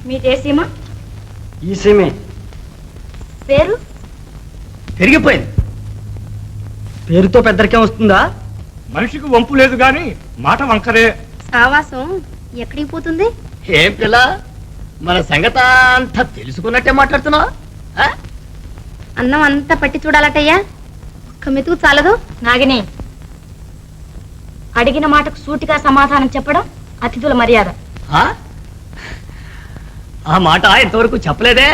మీదేసీమా? ఈ సీమే. పేరు పెరిగిపోయింది. పేరుతో పెద్దరికేం వస్తుందా? మనిషికి వంపు లేదు గాని మాట వంకరే. సావాసం ఎక్కడికి పోతుంది? ఏం పిల్ల, మన సంగత అంతా తెలుసుకున్నట్టే మాట్లాడుతున్నావు. అన్నం అంతా పట్టి చూడాలటయ్యా, ఒక్క మెతుకు చాలదు. నాగిని, అడిగిన మాటకు సూటిగా సమాధానం చెప్పడం అతిథుల మర్యాద. ఆ మాట ఇంతవరకు చెప్పలేదే.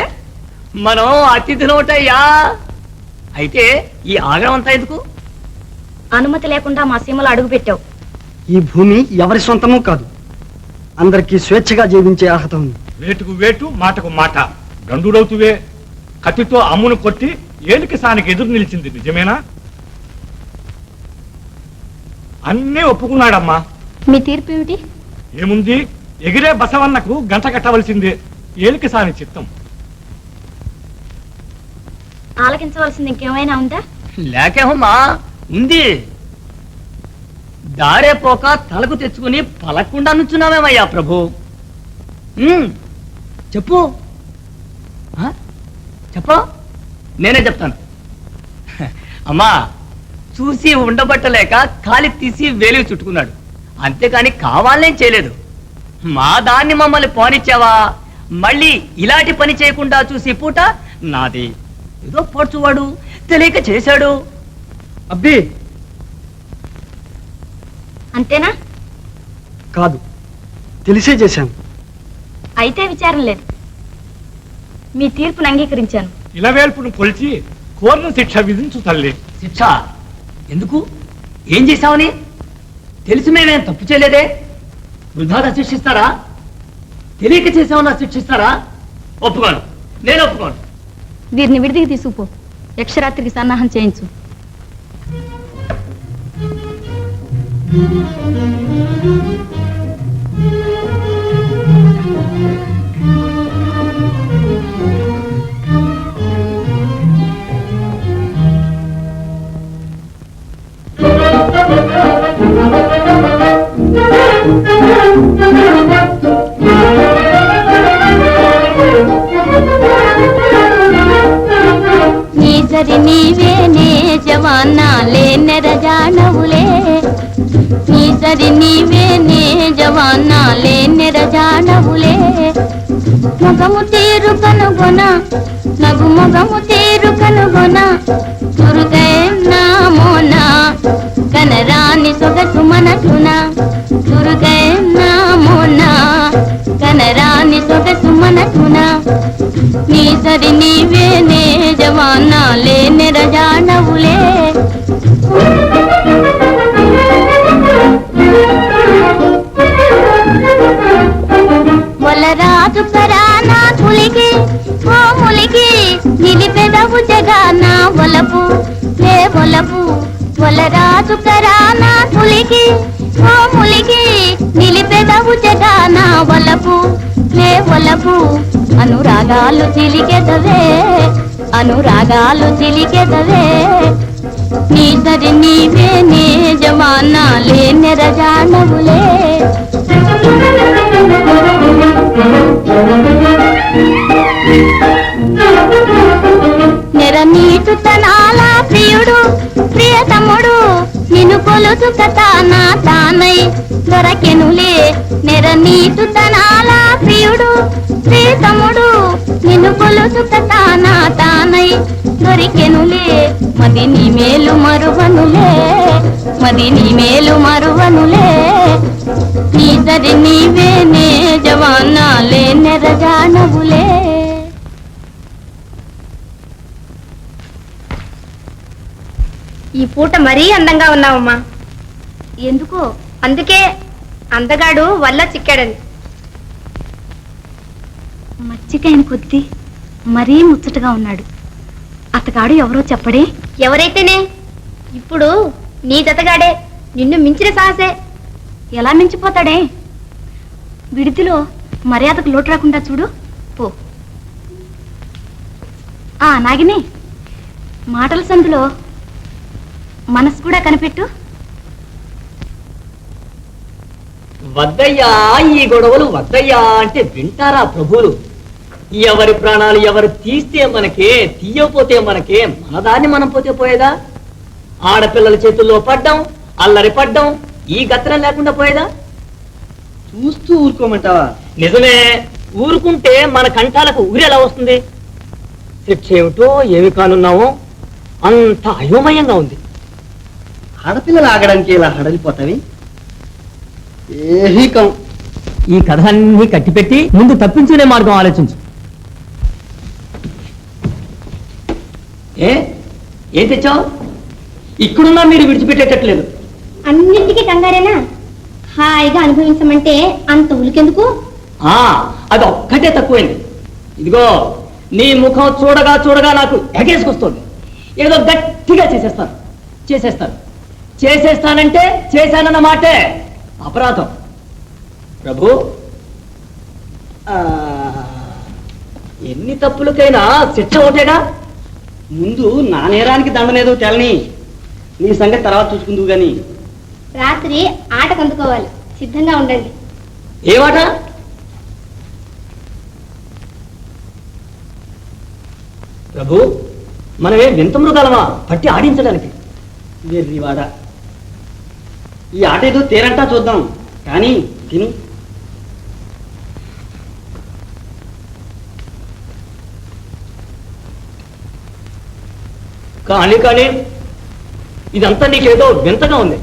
మనం అతిథులవుతాయ్యా. అయితే ఈ ఆగ్రహం అంతా ఎందుకు? అనుమతి లేకుండా మా సీమలో అడుగు పెట్టావు. ఈ భూమి ఎవరి సొంతము కాదు, అందరికీ స్వేచ్ఛగా జీవించే అర్హత ఉంది. వేటుకు వేటు, మాటకు మాట. గండురవుతువే కత్తితో అమ్మును కొట్టి ఏలికి సానికి ఎదురు నిలిచింది నిజమేనా? అన్నీ ఒప్పుకున్నాడమ్మా. మీ తీర్పు ఏమిటి? ఏముంది, ఎగిరే బసవన్నకు గంట కట్టవలసిందే. ఏలికి సాని చిత్తం. ఆలకించవలసింది ఇంకేమైనా ఉందా? లేకేమమ్మా, ఉంది. దారే పోక తలకు తెచ్చుకుని పలకుండా నుంచున్నామేమయ్యా ప్రభు. చెప్పు చెప్పు, నేనే చెప్తాను. అమ్మా, చూసి ఉండబట్టలేక కాలి తీసి వేలు చుట్టుకున్నాడు, అంతేకాని కావాలనేం చేయలేదు. మా దాన్ని మమ్మల్ని పోనిచ్చావా, మళ్ళీ ఇలాంటి పని చేయకుండా చూసి పూట నాది. ఏదో పడుచువాడు తెలియక చేశాడు. అబ్బి, అంతేనా? కాదు, తెలిసే చేశాను. అయితే విచారం లేదు, మీ తీర్పును అంగీకరించాను. ఇలవేల్పును కొలిచి కోరిన శిక్ష విధించు తల్లి. శిక్ష ఎందుకు? ఏం చేశావని? తెలిసి మేమేం తప్పు చేయలేదే. వృధాగా శిక్షిస్తారా? తెలియక చేసామన్నా శిక్షిస్తారా? ఒప్పుకోను, నేను ఒప్పుకోను. వీరిని విడిదికి తీసుకుపో, యక్షరాత్రికి సన్నాహం చేయించు. నీసరి నీవేనే జవానా లేనెర జానవులే, నీసరి నీవేనే జవానా లేనెర జానవులే. మొగము తీరు కనుగొన, నగు మొగము తీరు కనుగొన, దుర్గైనా మోనా కనరాని సొగసు మనసున, దుర్గైనా మోనా కనరాని సొగసు మనసున. నీసరి నీవేనే జవానా లేనెర జానవులే. వలరాజు కరానా పులికి ఓ ములికి, నిలిపెదవు జగానా వలపు లే వలపు. వలరాజు కరానా పులికి ఓ ములికి, నిలిపెదవు జగానా వలపు లే వలపు. అనురాగాలు చిలికెదవే, అనురాగాలు చిలికెదవే. నీసరి నీవేనే జవానా లేనెర జానవులే. నెర నీటు తనాల ప్రియుడు ప్రియతముడు, నిన్ను కొలుచుక తానా తానై దొరకెనులే. నెర నీటు తనాల ప్రియుడు ప్రియతముడు, నిన్ను కొలుచుక తానా తానై దొరికెనులే. మది నీ మేలు మరువనులే, మది నీ మేలు మరువనులే. నీసరి నీవేనే జవానా లేనెర జానవులే. ఈ పూట మరీ అందంగా ఉన్నావమ్మా. ఎందుకో? అందుకే, అందగాడు వల్ల చిక్కాడని. మచ్చికైన కొద్దీ మరీ ముచ్చటగా ఉన్నాడు. అతగాడు ఎవరో చెప్పడే? ఎవరైతేనే, ఇప్పుడు నీ జతగాడే, నిన్ను మించిన సాహసే. ఎలా మించిపోతాడే? విడిదిలో మర్యాదకు లోటు రాకుండా చూడు పో. నాగిని, మాటల సందులో మనసు కూడా కనిపెట్టు. వద్దయ్యా ఈ గొడవలు వద్దయ్యా అంటే వింటారా ప్రభువులు? ఎవరి ప్రాణాలు ఎవరు తీస్తే మనకే, తీయపోతే మనకే, మన దాన్ని మనం పోతే పోయేదా? ఆడపిల్లల చేతుల్లో పడ్డం, అల్లరి పడ్డం, ఈ గత్రం లేకుండా పోయేదా? చూస్తూ ఊరుకోమంటావా? నిజమే, ఊరుకుంటే మన కంఠాలకు ఊరి ఎలా వస్తుంది? శిక్ష ఏమిటో ఏమి కానున్నామో అంత అయోమయంగా ఉంది. ఆడపిల్లలు ఆగడానికి ఇలా హడలిపోతావి? ఏహీ కం. ఈ కథలన్నీ కట్టిపెట్టి ముందు తప్పించుకునే మార్గం ఆలోచించు. ఏం తెచ్చావు? ఇక్కడున్నా మీరు విడిచిపెట్టేటట్లేదు. అన్నింటికి కంగారేనా? హాయిగా అనుభవించమంటే అంత ఉలికెందుకు? అది ఒక్కటే తక్కువైంది. ఇదిగో నీ ముఖం చూడగా చూడగా నాకు ఎగేసుకొస్తుంది. ఏదో గట్టిగా చేసేస్తానంటే చేశానన్న మాటే అపరాధం. ప్రభు, ఎన్ని తప్పులకైనా శిక్ష ఒకటేగా. ముందు నా నేరానికి దండనేదో తెలని, నీ సంగతి తర్వాత చూసుకుందువు గాని. రాత్రి ఆటకు అందుకోవాలి, సిద్ధంగా ఉండండి. ఏమాట? ప్రభు, మనమే వింత మృగాలమా పట్టి ఆడించడానికి? వెర్రివాడ, ఈ ఆట ఏదో తేరంటా చూద్దాం కానీ తిని. కానీ ఇదంతా నీకేదో వింతగా ఉంది.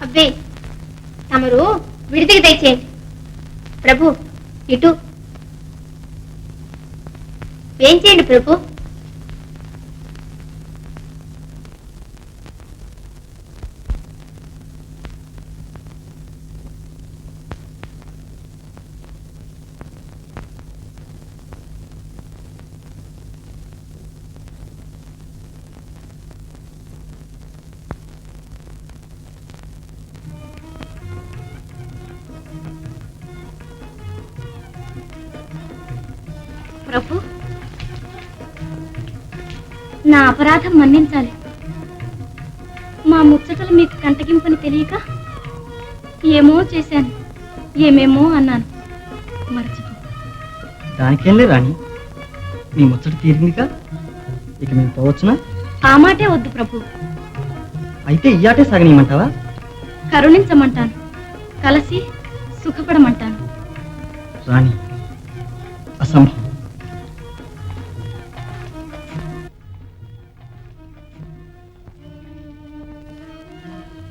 అబ్బే తమరు విడిదికి తెచ్చేయండి. ప్రభు ఇటు వేయించేయండి ప్రభు. ప్రభు నా అపరాధం మన్నించాలి. మా ముచ్చటలు మీకు కంటగింపని తెలియక ఏమో చేశాను, ఏమేమో అన్నాను. మర్చిపో. దానికేంలే రాణి, నీ ముచ్చట తీరిందిగా, ఇక మేము పోవచ్చునా? ఆ మాటే వద్దు ప్రభు. అయితే ఈ ఆటే సాగనీయమంటావా? కరుణించమంటాను, కలిసి సుఖపడమంటాను. రాణి, అసంభవం.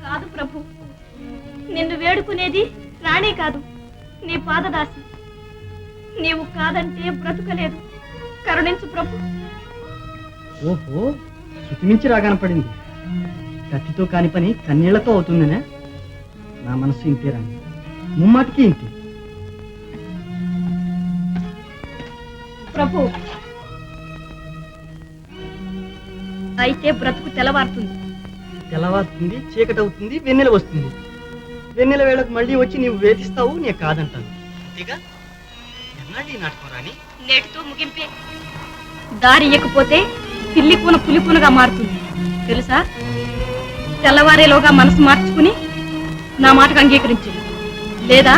కాదు ప్రభు, నిన్ను వేడుకునేది రాణి కాదు, నీ పాదదాసి. నీవు కాదంటే బ్రతుకలేదు. కరుణించు ప్రభు. ఓహో, శృతిమించి రాగానపడింది. కత్తితో కాని పని కన్నీళ్లతో అవుతుందనే? నా మనసు ఇంతే రాణి, ముమ్మాటికి ఇంతే. ప్రభు అయితే బ్రతుకు తెల్లవారుతుంది. తెల్లవారుతుంది, చీకటి అవుతుంది, వెన్నెల వస్తుంది. వెన్నెల వేళకు మళ్ళీ వచ్చి నీవు వేధిస్తావు, నేను కాదంటాను. అంతేగా? ఎన్నాళ్ళు ఈ నాటకం రాణి? నేటితో ముగింపే. దారి ఇయ్యకపోతే పిల్లి కూన పులి కూనగా మారుతుంది తెలుసా? తెల్లవారేలోగా మనసు మార్చుకుని నా మాటకు అంగీకరించు, లేదా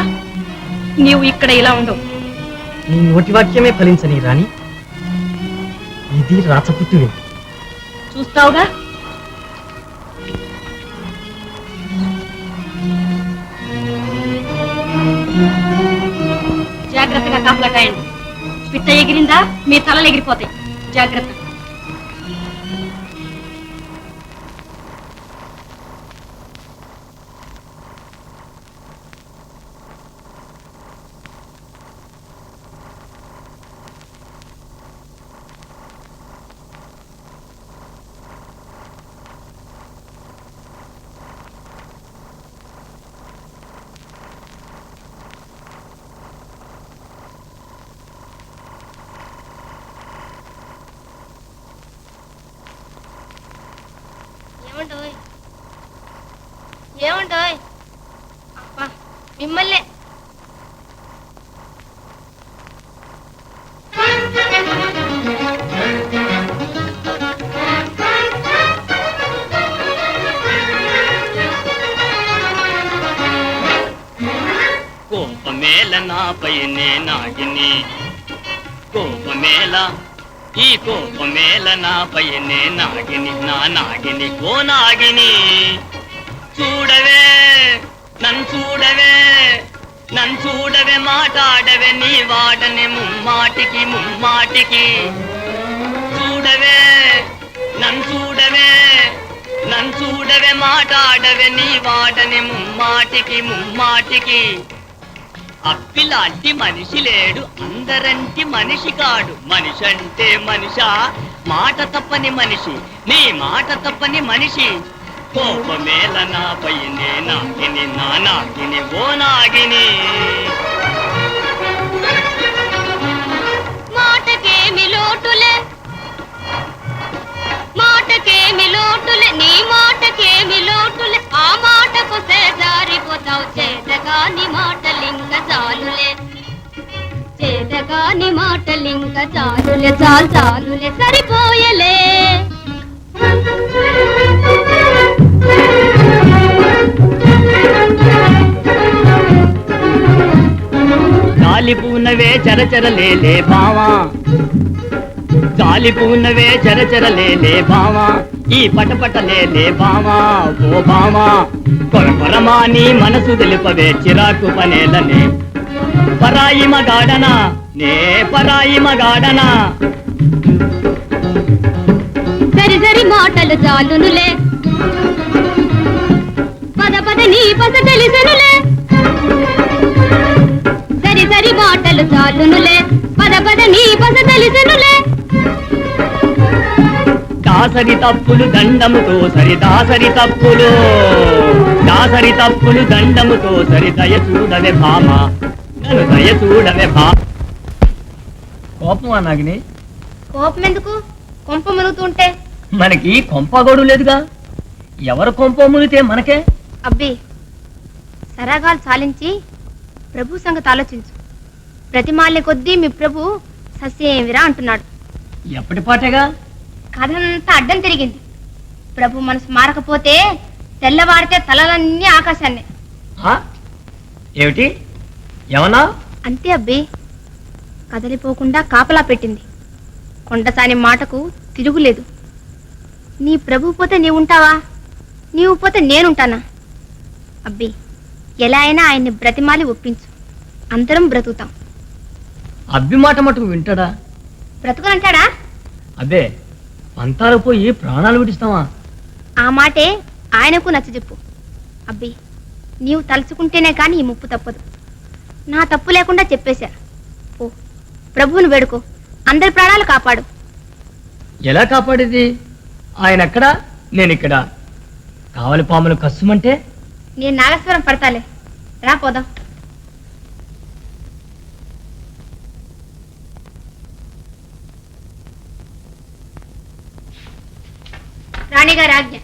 నీవు ఇక్కడ ఇలా ఉండవు. నీ నోటి వాక్యమే ఫలించని రాణి, ఇది రాచపుత్రువే. చూస్తావుగా. జాగ్రత్తగా కాపలా కాయండి. పిట్ట ఎగిరిందా మీ తలలు ఎగిరిపోతాయి. జాగ్రత్త. ఏమంటోయ్ అబ్బా మిమ్మల్ని కోపమేల నాపై నాగిని, కోపమేల ఈ కోపమేల నాపై నాగిని, నా నాగిని ఓ నాగిని. చూడవే నన్ను చూడవే, నన్ను చూడవే, మాట్లాడవే నీ వాడనే ముమ్మాటికి ముమ్మాటికి. చూడవే నన్ను చూడవే, నన్ను చూడవే, మాట్లాడవే నీ వాడనే ముమ్మాటికి ముమ్మాటికి. అప్పిలాంటి మనిషి లేడు, అందరంటి మనిషి కాడు. మనిషి అంటే మనిషా, మాట తప్పని మనిషి, నీ మాట తప్పని మనిషి. కోపమేల నాపై నాగిని, నా నాగిని ఓ నాగిని. మాటకేమి లోటులే, మాటకేమి లోటులే, నీ మాటకేమి లోటులే. ఆ మాటకు జారిపోతావు. చేతగాని మాటలింక చాలులే, చేతగాని మాటలింక చాలులే, చాలులే, సరిపోయలే. జాలిపూనవే చరచరలేలే బావా, జాలిపూనవే చరచరలేలే బావా, ఈ పటపటలేలే బావా ఓ బావా. కొరకొరమా నీ మనసు తెలుపవే చిరాకు పనేలనే. పరాయి మగాడనా నే పరాయి మగాడనా, మాటలు చాలునులే పద పద నీ పద తెలిసెనులే సరి సరి మాటలు చాలునులే పద పద నీ పద తెలిసెనులే దాసరి తప్పులు దండముతో సరి దాసరి తప్పులు దండముతో సరి దయ చూడవే భామ నన్ను దయ చూడవే భామ కోపమా నాగిని కోపం ఎందుకు కొంప మునుగుతుంటే మనకి కొంపగోడు లేదుగా ఎవరు కొంప మునిగితే మనకే అబ్బి సరాగాలు చాలించి ప్రభు సంగతి ఆలోచించు ప్రతిమాల్ని కొద్దీ మీ ప్రభు సస్యేమిరా అంటున్నాడు. ఎప్పటి పాటేగా కథంతా అడ్డం తిరిగింది. ప్రభు మనసు మారకపోతే తెల్లవారితే తలలన్నీ ఆకాశాన్ని. ఆ? ఏమిటి ఏమన్నా అంతే అబ్బి, కదలిపోకుండా కాపలా పెట్టింది. కొండసాని మాటకు తిరుగులేదు. నీ ప్రభు పోతే నీవుంటావా, నీవు పోతే నేనుంటానా? అబ్బి, ఎలా అయినా ఆయన్ని బ్రతిమాలి ఒప్పించు, అందరం బ్రతుకుతాం. అబ్బి మాట మటుకు వింటాడా? బ్రతుకునంటాడా? అబ్బే, పంతాలు పోయి ప్రాణాలు విడిస్తావా? ఆ మాటే ఆయనకు నచ్చజెప్పు. అబ్బి, నీవు తలుచుకుంటేనే కాని ఈ ముప్పు తప్పదు. నా తప్పు లేకుండా చెప్పేశా. ఓ ప్రభువును వేడుకో, అందరి ప్రాణాలు కాపాడు. ఎలా కాపాడేది? ఆయన ఎక్కడా, నేనిక్కడ. కావలి పాములు కస్సుమంటే నేను నాగస్వరం పడతాలే, రా పోదాం. రాణిగారి ఆజ్ఞ.